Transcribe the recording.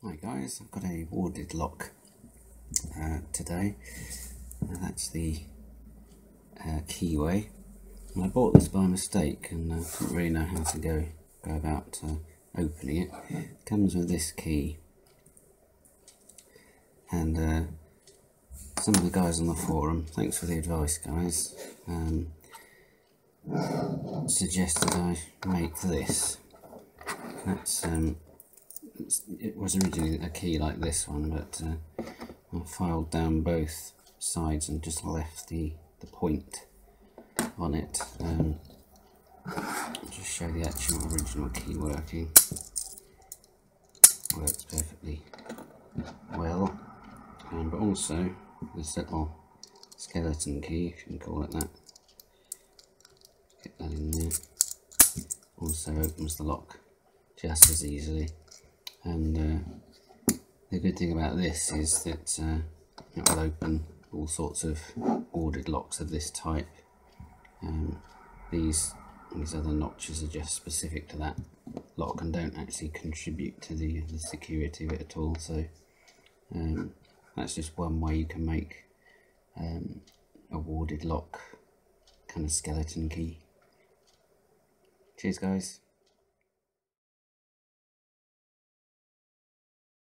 Hi guys, I've got a warded lock today. That's the keyway. And I bought this by mistake and didn't really know how to go about opening it. It comes with this key, and some of the guys on the forum, thanks for the advice guys, suggested I make this. That's it was originally a key like this one, but I filed down both sides and just left the point on it. I'll just show the actual original key working. Works perfectly well, but also this little skeleton key, if you can call it that, get that in there, also opens the lock just as easily. And the good thing about this is that it will open all sorts of warded locks of this type. These other notches are just specific to that lock and don't actually contribute to the security of it at all. So that's just one way you can make a warded lock kind of skeleton key. Cheers guys.